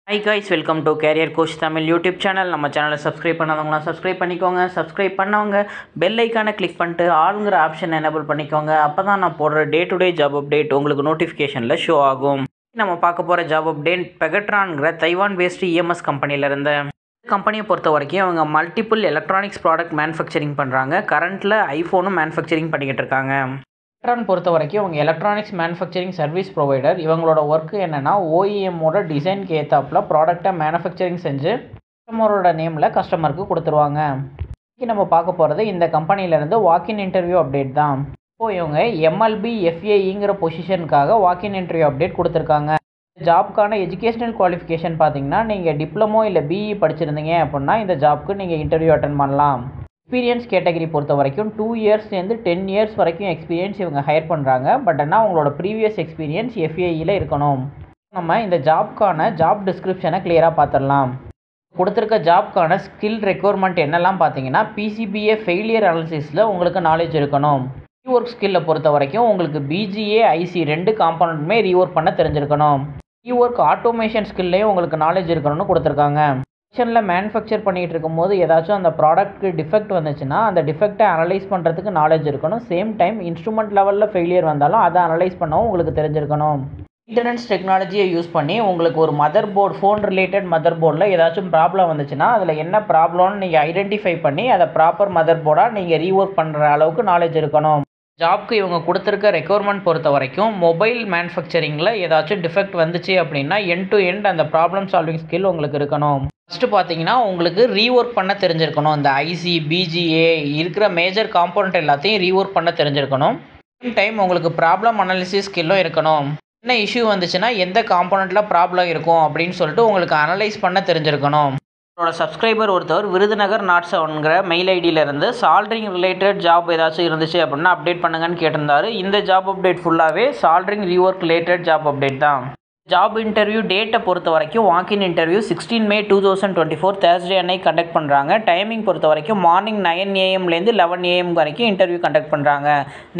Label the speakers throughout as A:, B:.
A: Hi guys, welcome to Career Coach Tamil YouTube channel. நம்ம சேனலை subscribe பண்ணாதவங்களா subscribe பண்ணிக்கோங்க. சப்ஸ்கிரைப் பண்ணவங்க பெல் ஐக்கானை கிளிக் பண்ணிட்டு ஆளுங்கிற ஆப்ஷன் எனேபிள் பண்ணிக்கோங்க. அப்போ தான் நான் போடுற day to day job update உங்களுக்கு நோட்டிஃபிகேஷனில் ஷோ ஆகும். நம்ம பார்க்க போகிற ஜாப் அப்டேட் பெகட்ரான்கிற தைவான் பேஸ்டு இஎம்எஸ் கம்பெனியிலேருந்து. கம்பெனியை பொறுத்த வரைக்கும் அவங்க மல்டிபிள் எலக்ட்ரானிக்ஸ் ப்ராடக்ட் மேனுஃபேக்சரிங் பண்ணுறாங்க. கரண்ட்டில் ஐஃபோனும் மேனுஃபேக்சரிங் பண்ணிக்கிட்டு இருக்காங்க. பெகட்ரான் பொறுத்த வரைக்கும் அவங்க எலக்ட்ரானிக்ஸ் மேனுஃபேக்சரிங் சர்வீஸ் ப்ரொவைடர். இவங்களோட ஒர்க்கு என்னென்னா ஓஇஎம்மோட டிசைனுக்கு ஏற்றாப்புல ப்ராடக்டை மேனுஃபேக்சரிங் செஞ்சு கஸ்டமரோட நேமில் கஸ்டமருக்கு கொடுத்துருவாங்க. இன்றைக்கி நம்ம பார்க்க போகிறது இந்த கம்பெனியிலேருந்து வாக்கின் இன்டர்வியூ அப்டேட் தான். இப்போது இவங்க எம்எல்பி எஃப்ஏஇங்கிற பொசிஷனுக்காக வாக்கின் இன்டர்வியூ அப்டேட் கொடுத்துருக்காங்க. ஜாப்க்கான எஜுகேஷனல் குவாலிஃபிகேஷன் பார்த்தீங்கன்னா நீங்கள் டிப்ளமோ இல்லை பிஇ படிச்சிருந்தீங்க அப்படின்னா இந்த ஜாப்க்கு நீங்கள் இன்டர்வியூ அட்டன் பண்ணலாம். எக்ஸ்பீரியன்ஸ் கேட்டகரி பொறுத்த வரைக்கும் 2 இயர்ஸ்லேருந்து 10 இயர்ஸ் வரைக்கும் எக்ஸ்பீரியன்ஸ் இவங்க ஹையர் பண்ணுறாங்க. பட் ஆனால் அவங்களோட ப்ரீவியஸ் எக்ஸ்பீரியன்ஸ் எஃப்ஏஇயில் இருக்கணும். நம்ம இந்த ஜாப்க்கான ஜாப் டிஸ்கிரிப்ஷனை கிளியராக பார்த்துடலாம். கொடுத்துருக்க ஜாப்க்கான ஸ்கில் ரெக்யர்மெண்ட் என்னெல்லாம் பார்த்தீங்கன்னா பிசிபிஏ ஃபெயிலியர் அனாலிசிஸில் உங்களுக்கு நாலேஜ் இருக்கணும். ரீஒர்க் ஸ்கில்லை பொறுத்த வரைக்கும் உங்களுக்கு பிஜிஏ ஐசி 2 காம்பனண்ட்டுமே ரீஒர்க் பண்ண தெரிஞ்சிருக்கணும். ரீஒர்க் ஆட்டோமேஷன் ஸ்கில்லையும் உங்களுக்கு நாலேஜ் இருக்கணும்னு கொடுத்துருக்காங்க. ப்ரொடக்ஷனில் மேனுஃபேக்சர் பண்ணிகிட்டு இருக்கும்போது ஏதாச்சும் அந்த ப்ராடக்ட்டுக்கு டிஃபெக்ட் வந்துச்சுன்னா அந்த டிஃபெக்டை அனலைஸ் பண்ணுறதுக்கு நாலேஜ் இருக்கணும். சேம் டைம் இன்ஸ்ட்ருமெண்ட் லெவலில் ஃபெயிலியர் வந்தாலும் அதை அனலைஸ் பண்ணவும் உங்களுக்கு தெரிஞ்சிருக்கணும். இன்டர்நெட் டெக்னாலஜியை யூஸ் பண்ணி உங்களுக்கு ஒரு mother board phone related mother போர்டில் ஏதாச்சும் ப்ராப்ளம் வந்துச்சுன்னா அதில் என்ன ப்ராப்ளம்னு நீங்கள் ஐடென்டிஃபை பண்ணி அதை ப்ராப்பர் மதர் போர்டாக நீங்கள் ரீஒர்க் பண்ணுற அளவுக்கு நாலேஜ் இருக்கணும். ஜாப்க்கு இவங்க கொடுத்துருக்க ரெக்யர்மெண்ட் பொறுத்த வரைக்கும் மொபைல் மேனுஃபேக்சரிங்கில் ஏதாச்சும் டிஃபெக்ட் வந்துச்சு அப்படின்னா எண்ட் டு எண்ட் அந்த ப்ராப்ளம் சால்விங் ஸ்கில் உங்களுக்கு இருக்கணும். ஃபஸ்ட்டு பார்த்தீங்கன்னா உங்களுக்கு ரீஒர்க் பண்ண தெரிஞ்சிருக்கணும். இந்த ஐசி பிஜிஏ இருக்கிற மேஜர் காம்போனண்ட் எல்லாத்தையும் ரீஒர்க் பண்ண தெரிஞ்சிருக்கணும். சேம் டைம் உங்களுக்கு ப்ராப்ளம் அனாலிசிஸ் ஸ்கில்லும் இருக்கணும். என்ன இஷ்யூ வந்துச்சுன்னா எந்த காம்போனண்ட்டில் ப்ராப்ளம் இருக்கும் அப்படின்னு சொல்லிட்டு உங்களுக்கு அனலைஸ் பண்ண தெரிஞ்சிருக்கணும். என்னோட சப்ஸ்கிரைபர் ஒருத்தர் விருதுநகர் நாட் 7ங்கிற மெயில் ஐடியிலேருந்து சால்ட்ரிங் ரிலேட்டட் ஜாப் ஏதாச்சும் இருந்துச்சு அப்படின்னா அப்டேட் பண்ணுங்கன்னு கேட்டிருந்தாரு. இந்த ஜாப் அப்டேட் ஃபுல்லாகவே soldering rework related job update தான். ஜாப் இன்டர்வியூ டேட்டை பொறுத்த வரைக்கும் வாக்கின் இன்டர்வியூ 16 May 2024 தேர்ஸ்டே அன்னைக்கு கண்டக்ட் பண்ணுறாங்க. டைமிங் பொறுத்த வரைக்கும் மார்னிங் 9 AM - 11 AM வரைக்கும் இன்டர்வியூ கண்டக்ட் பண்ணுறாங்க.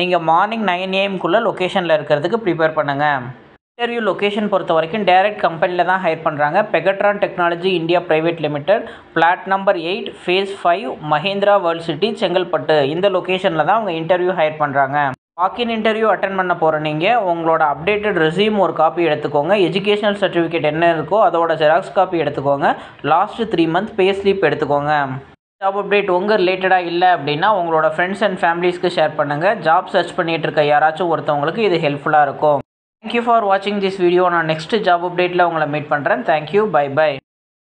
A: நீங்கள் மார்னிங் 9 AM லொக்கேஷனில் இருக்கிறதுக்கு ப்ரிப்பேர் பண்ணுங்கள். இன்டர்வியூ லொக்கேஷன் பொறுத்த வரைக்கும் டைரக்ட் கம்பெனியில் தான் ஹையர் பண்ணுறாங்க. Pegatron technology India private limited, plot number 8, phase 5, Mahindra world city, Chengalpattu. இந்த லொக்கேஷனில் தான் அவங்க இன்டர்வியூ ஹையர் பண்ணுறாங்க. வாக்கின் இன்டர்வியூ அட்டன் பண்ண போகிற நீங்கள் உங்களோட அப்டேட்டட் ரெஸ்யூம் ஒரு காப்பி எடுத்துக்கோங்க. எஜுகேஷனல் சர்டிஃபிகேட் என்ன இருக்கோ அதோட ஜெராக்ஸ் காப்பி எடுத்துக்கோங்க. லாஸ்ட் 3 months பே ஸ்லிப் எடுத்துக்கோங்க. ஜாப் அப்டேட் உங்கள் ரிலேட்டடாக இல்லை அப்படின்னா உங்களோட ஃப்ரெண்ட்ஸ் அண்ட் ஃபேமிலிஸ்க்கு ஷேர் பண்ணுங்கள். ஜாப் சர்ச் பண்ணிகிட்டு இருக்க யாராச்சும் ஒருத்தவங்களுக்கு இது ஹெல்ப்ஃபுல்லாக இருக்கும். தேங்க்யூ ஃபார் வாட்சிங் திஸ் வீடியோ. நான் நெக்ஸ்ட் ஜாப் அப்டேட்டில் உங்களை மீட் பண்ணுறேன். Thank you, bye by.